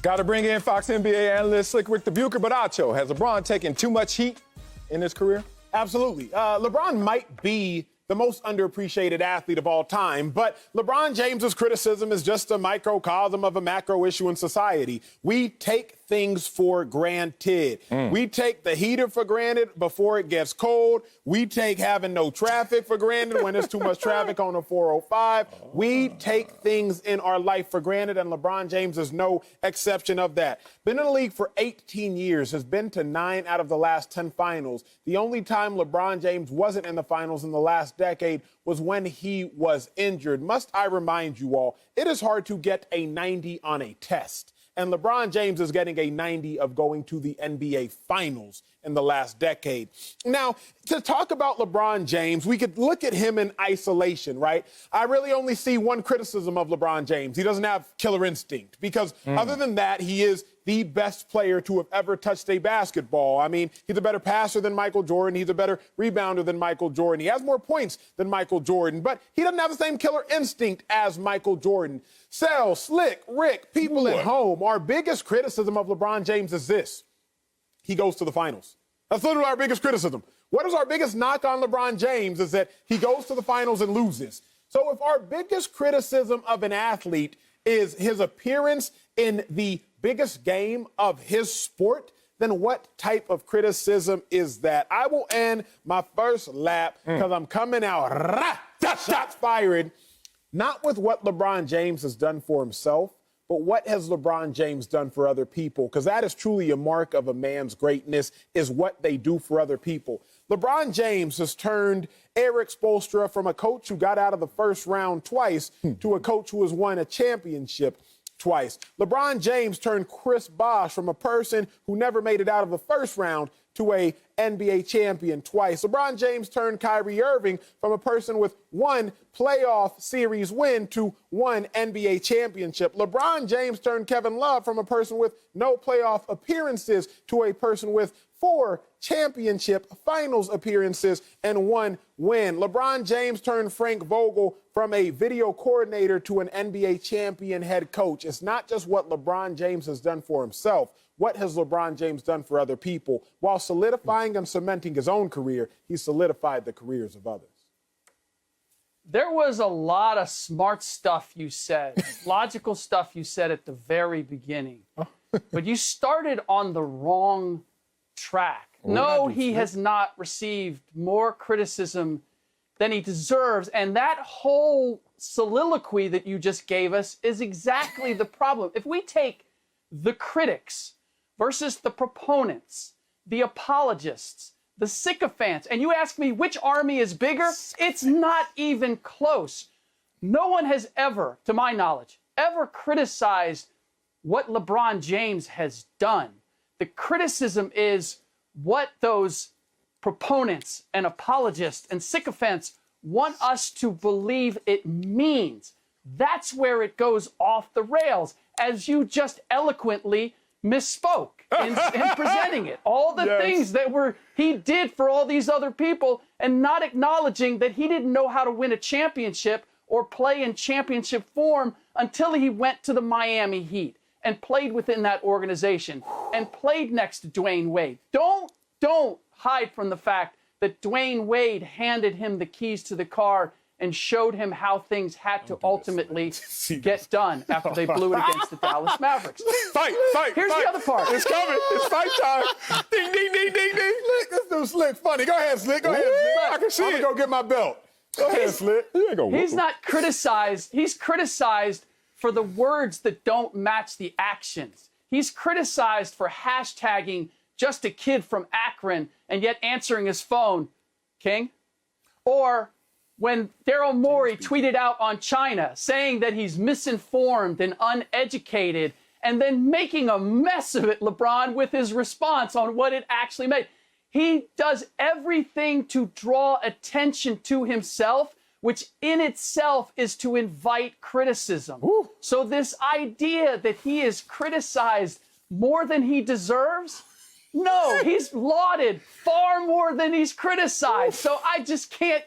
Got to bring in Fox NBA analyst Ric Bucher, but Acho, has LeBron taken too much heat in his career? Absolutely. LeBron might be the most underappreciated athlete of all time, but LeBron James's criticism is just a microcosm of a macro issue in society. We take things for granted. We take the heater for granted before it gets cold. We take having no traffic for granted when there's too much traffic on the 405. We take things in our life for granted, and LeBron James is no exception of that. Been in the league for 18 years, has been to 9 out of the last 10 finals. The only time LeBron James wasn't in the finals in the last decade was when he was injured. Must I remind you all, it is hard to get a 90 on a test. And LeBron James is getting a 90 of going to the NBA Finals in the last decade. Now, to talk about LeBron James, we could look at him in isolation, right? I really only see one criticism of LeBron James. He doesn't have killer instinct because other than that, he is the best player to have ever touched a basketball. I mean, he's a better passer than Michael Jordan. He's a better rebounder than Michael Jordan. He has more points than Michael Jordan, but he doesn't have the same killer instinct as Michael Jordan. Sel, Slick, Rick, people at home, our biggest criticism of LeBron James is this. He goes to the finals. That's literally our biggest criticism. What is our biggest knock on LeBron James is that he goes to the finals and loses. So if our biggest criticism of an athlete is his appearance in the biggest game of his sport, then what type of criticism is that? I will end my first lap because I'm coming out, shots fired, not with what LeBron James has done for himself, but what has LeBron James done for other people? Because that is truly a mark of a man's greatness, is what they do for other people. LeBron James has turned Eric Spoelstra from a coach who got out of the first round twice to a coach who has won a championship twice. LeBron James turned Chris Bosh from a person who never made it out of the first round to a NBA champion twice. LeBron James turned Kyrie Irving from a person with one playoff series win to one NBA championship. LeBron James turned Kevin Love from a person with no playoff appearances to a person with 4 championship finals appearances and 1 win. LeBron James turned Frank Vogel from a video coordinator to an NBA champion head coach. It's not just what LeBron James has done for himself. What has LeBron James done for other people? While solidifying and cementing his own career, he solidified the careers of others. There was a lot of smart stuff you said, logical stuff you said at the very beginning. But you started on the wrong track. No, he has not received more criticism than he deserves. And that whole soliloquy that you just gave us is exactly the problem. If we take the critics versus the proponents, the apologists, the sycophants, and you ask me which army is bigger, it's not even close. No one has ever, to my knowledge, ever criticized what LeBron James has done. The criticism is what those proponents and apologists and sycophants want us to believe it means. That's where it goes off the rails, as you just eloquently misspoke in presenting it. All the things that he did for all these other people, and not acknowledging that he didn't know how to win a championship or play in championship form until he went to the Miami Heat and played within that organization and played next to Dwayne Wade. Don't hide from the fact that Dwayne Wade handed him the keys to the car and showed him how things had to ultimately get done after they blew it against the Dallas Mavericks. Fight! Here's the other part. It's coming. It's fight time. Ding, ding, ding, ding, ding. Slick, this dude's Slick. Funny. Go ahead, Slick. Go ahead, Slick. I can see I'm it. going to go get my belt. Go ahead, Slick. He's not criticized. He's criticized for the words that don't match the actions. He's criticized for hashtagging just a kid from Akron and yet answering his phone, King. Or when Daryl Morey tweeted out on China saying that he's misinformed and uneducated and then making a mess of it, LeBron, with his response on what it actually meant. He does everything to draw attention to himself, which in itself is to invite criticism. So this idea that he is criticized more than he deserves, no, he's lauded far more than he's criticized. So I just can't.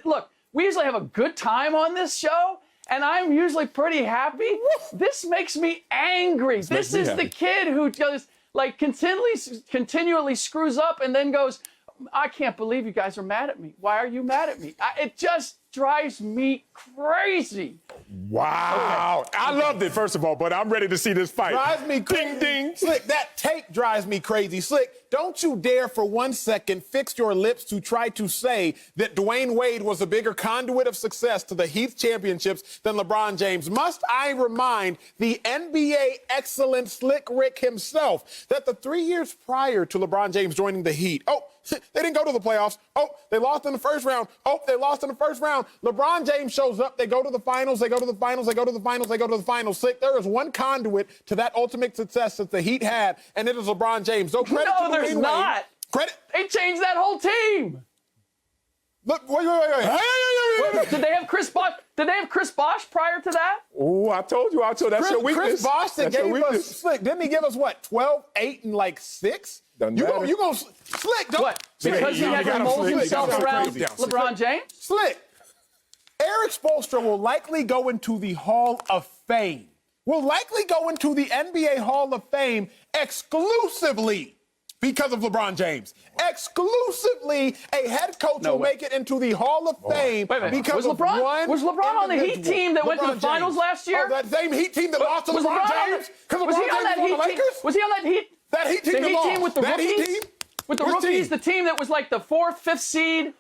Look, we usually have a good time on this show, and I'm usually pretty happy. This makes me angry. This is the kid who just like continually screws up and then goes, I can't believe you guys are mad at me. Why are you mad at me? It just drives me crazy. Wow. Okay. I loved it, first of all, but I'm ready to see this fight. Drives me crazy. Ding, ding. Slick, that tape drives me crazy. Slick, don't you dare for 1 second fix your lips to try to say that Dwayne Wade was a bigger conduit of success to the Heat championships than LeBron James. Must I remind the NBA excellent Slick Rick himself that the 3 years prior to LeBron James joining the Heat, they didn't go to the playoffs. They lost in the first round. They lost in the first round. LeBron James shows up. They go to the finals. They go to the finals. They go to the finals. They go to the finals. Slick, there is one conduit to that ultimate success that the Heat had, and it is LeBron James. So credit to there's Dwayne not. Wade. Credit. They changed that whole team. Look, wait. Did they have Chris Bosh? Did they have Chris Bosh prior to that? Oh, I told you, Acho, that's your weakness. Chris Bosh that gave us, Slick, didn't he give us, 12, 8, and 6? You gonna Slick, don't. What? Because he had to mold himself around LeBron James? Slick, Eric Spoelstra will likely go into the Hall of Fame. Will likely go into the NBA Hall of Fame exclusively because of LeBron James. Exclusively, a head coach will make it into the Hall of Fame because of one. Was LeBron on the Heat team that went to the finals last year? Oh, that same Heat team that lost to LeBron James? Was he on that Heat team? Was he on that Heat? That Heat team the Heat team with the rookies? With the rookies, the team that was like the 4th, 5th seed?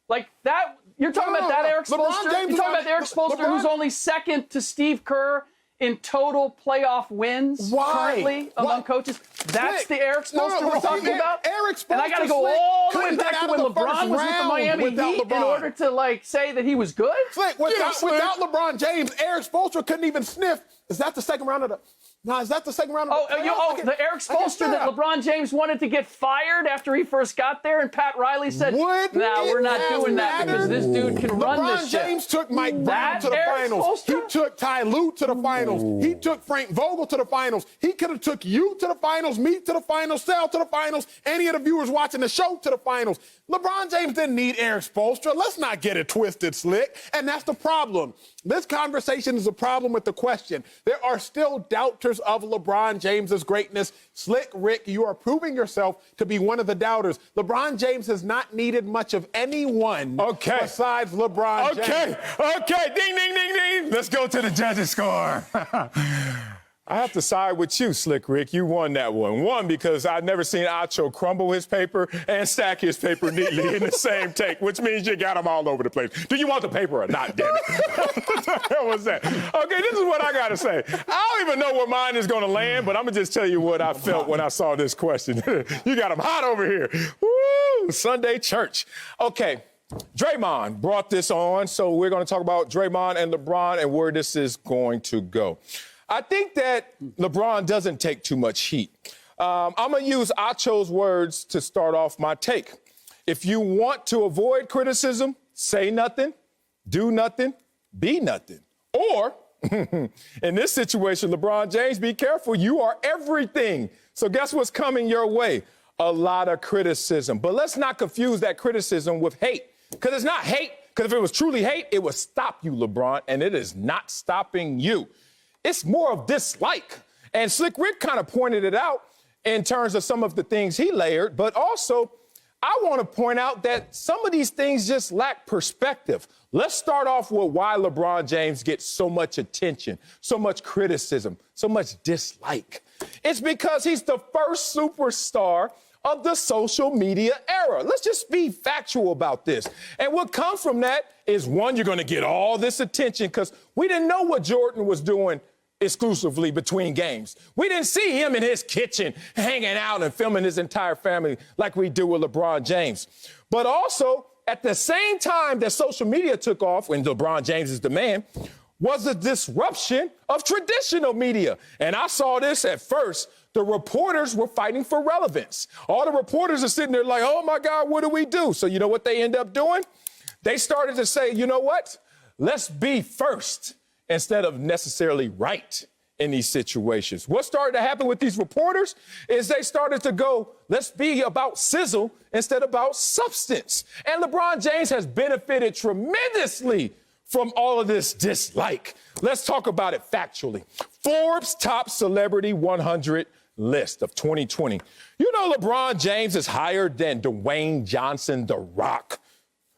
Like that? You're talking about that Eric Spoelstra? You're talking about Eric Spoelstra, who's only second to Steve Kerr in total playoff wins currently among coaches. That's the Eric Spoelstra we're talking about? Eric Spoelstra, and I got to go all the way back to when LeBron was with the Miami Heat in order to, say that he was good? Slick, without LeBron James, Eric Spoelstra couldn't even sniff. Is that the second round of the... No, is that the second round of the playoffs? The Eric Spoelstra that LeBron James wanted to get fired after he first got there, and Pat Riley said, no, we're not doing that because this dude can run this shit. LeBron James took Mike Brown to the finals. He took Ty Lue to the finals. He took Frank Vogel to the finals. He could have took you to the finals, me to the finals, Sal to the finals, any of the viewers watching the show to the finals. LeBron James didn't need Eric Spoelstra. Let's not get it twisted, Slick. And that's the problem. This conversation is a problem with the question. There are still doubters of LeBron James's greatness. Slick Rick, you are proving yourself to be one of the doubters. LeBron James has not needed much of anyone besides LeBron James. Okay. Ding, ding, ding, ding. Let's go to the judges' score. I have to side with you, Slick Rick. You won that one. One, because I've never seen Acho crumble his paper and stack his paper neatly in the same take, which means you got them all over the place. Do you want the paper or not, damn it? What the hell was that? Okay, this is what I got to say. I don't even know where mine is going to land, but I'm going to just tell you what I felt when I saw this question. You got them hot over here. Woo! Sunday church. Okay. Draymond brought this on, so we're going to talk about Draymond and LeBron and where this is going to go. I think that LeBron doesn't take too much heat. I'm going to use Acho's words to start off my take. If you want to avoid criticism, say nothing, do nothing, be nothing. Or, in this situation, LeBron James, be careful. You are everything. So guess what's coming your way? A lot of criticism. But let's not confuse that criticism with hate, because it's not hate. Because if it was truly hate, it would stop you, LeBron, and it is not stopping you. It's more of dislike. And Slick Rick kind of pointed it out in terms of some of the things he layered, but also I want to point out that some of these things just lack perspective. Let's start off with why LeBron James gets so much attention, so much criticism, so much dislike. It's because he's the first superstar of the social media era. Let's just be factual about this. And what comes from that is, one, you're going to get all this attention because we didn't know what Jordan was doing exclusively between games. We didn't see him in his kitchen hanging out and filming his entire family like we do with LeBron James. But also, at the same time that social media took off, when LeBron James is the man, was a disruption of traditional media. And I saw this at first. The reporters were fighting for relevance. All the reporters are sitting there like, oh, my God, what do we do? So you know what they end up doing? They started to say, you know what? Let's be first instead of necessarily right in these situations. What started to happen with these reporters is they started to go, let's be about sizzle instead of about substance. And LeBron James has benefited tremendously from all of this dislike. Let's talk about it factually. Forbes top celebrity 100 list of 2020. You know LeBron James is higher than Dwayne Johnson, The Rock.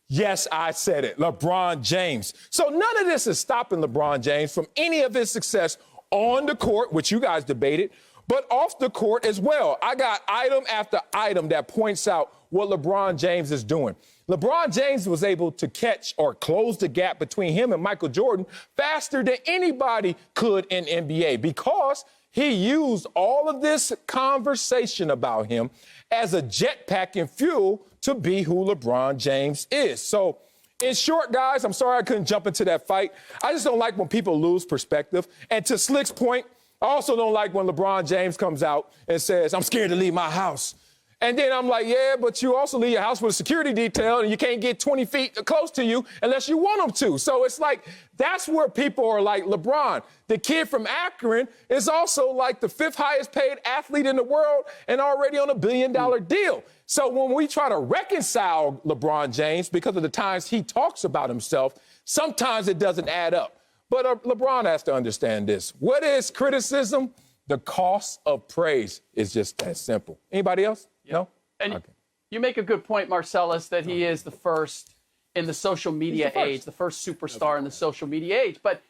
Yes, I said it, LeBron James. So none of this is stopping LeBron James from any of his success on the court, which you guys debated, but off the court as well. I got item after item that points out what LeBron James is doing. LeBron James was able to catch or close the gap between him and Michael Jordan faster than anybody could in NBA because he used all of this conversation about him as a jetpack and fuel to be who LeBron James is. So, in short, guys, I'm sorry I couldn't jump into that fight. I just don't like when people lose perspective. And to Slick's point, I also don't like when LeBron James comes out and says, I'm scared to leave my house. And then I'm like, yeah, but you also leave your house with a security detail and you can't get 20 feet close to you unless you want them to. So it's like, that's where people are like, LeBron, the kid from Akron, is also like the 5th highest paid athlete in the world and already on $1 billion deal. So when we try to reconcile LeBron James because of the times he talks about himself, sometimes it doesn't add up. But LeBron has to understand this. What is criticism? The cost of praise is just that simple. Anybody else? No? And okay. You make a good point, Marcellus, that he is the first in the social media age, the first superstar in the social media age. But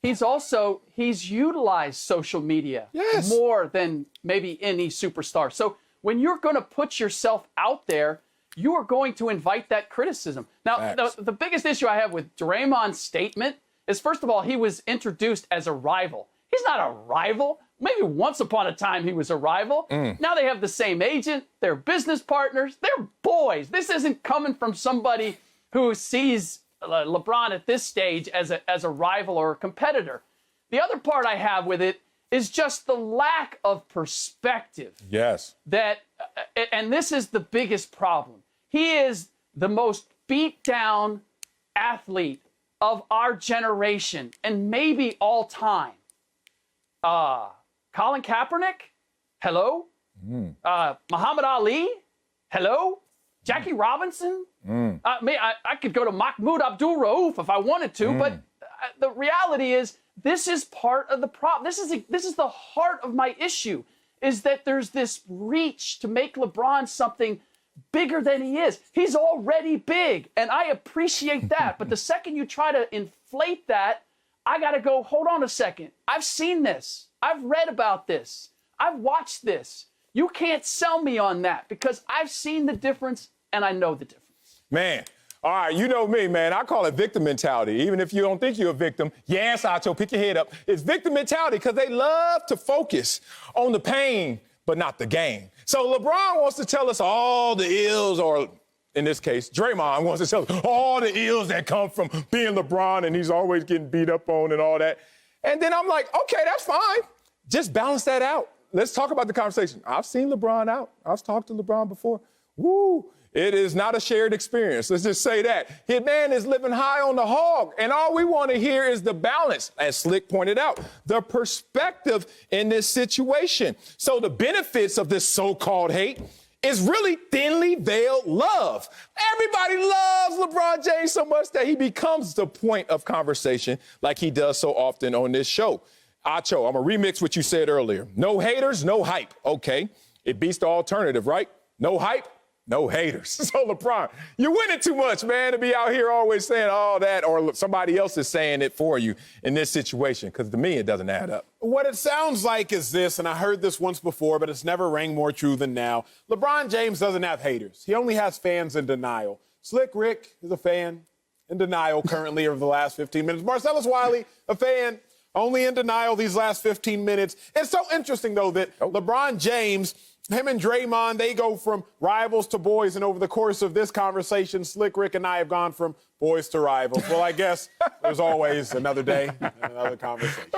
he's utilized social media more than maybe any superstar. So when you're going to put yourself out there, you are going to invite that criticism. Now, the biggest issue I have with Draymond's statement is, first of all, he was introduced as a rival. He's not a rival. Maybe once upon a time he was a rival. Now they have the same agent. They're business partners. They're boys. This isn't coming from somebody who sees LeBron at this stage as a rival or a competitor. The other part I have with it is just the lack of perspective. Yes. And this is the biggest problem. He is the most beat down athlete of our generation and maybe all time. Colin Kaepernick, hello. Muhammad Ali, hello. Jackie Robinson. I could go to Mahmoud Abdul Rauf if I wanted to, but the reality is this is part of the problem. This is the heart of my issue, is that there's this reach to make LeBron something bigger than he is. He's already big, and I appreciate that. But the second you try to inflate that, I got to go, hold on a second. I've seen this. I've read about this. I've watched this. You can't sell me on that because I've seen the difference and I know the difference. Man, all right, you know me, man. I call it victim mentality. Even if you don't think you're a victim, yes, Acho, pick your head up. It's victim mentality because they love to focus on the pain, but not the gain. So LeBron wants to tell us all the ills, or in this case, Draymond wants to tell us all the ills that come from being LeBron and he's always getting beat up on and all that. And then I'm like, okay, that's fine. Just balance that out. Let's talk about the conversation. I've seen LeBron out. I've talked to LeBron before. Woo. It is not a shared experience. Let's just say that. His man is living high on the hog, and all we want to hear is the balance, as Slick pointed out, the perspective in this situation. So the benefits of this so-called hate is really thinly veiled love. Everybody loves LeBron James so much that he becomes the point of conversation like he does so often on this show. Acho, I'm going to remix what you said earlier. No haters, no hype. Okay, it beats the alternative, right? No hype, no haters. So, LeBron, you're winning too much, man, to be out here always saying all that, or somebody else is saying it for you in this situation, because to me, it doesn't add up. What it sounds like is this, and I heard this once before, but it's never rang more true than now. LeBron James doesn't have haters. He only has fans in denial. Slick Rick is a fan in denial currently over the last 15 minutes. Marcellus Wiley, a fan, only in denial these last 15 minutes. It's so interesting, though, that LeBron James, him and Draymond, they go from rivals to boys. And over the course of this conversation, Slick Rick and I have gone from boys to rivals. Well, I guess there's always another day and another conversation.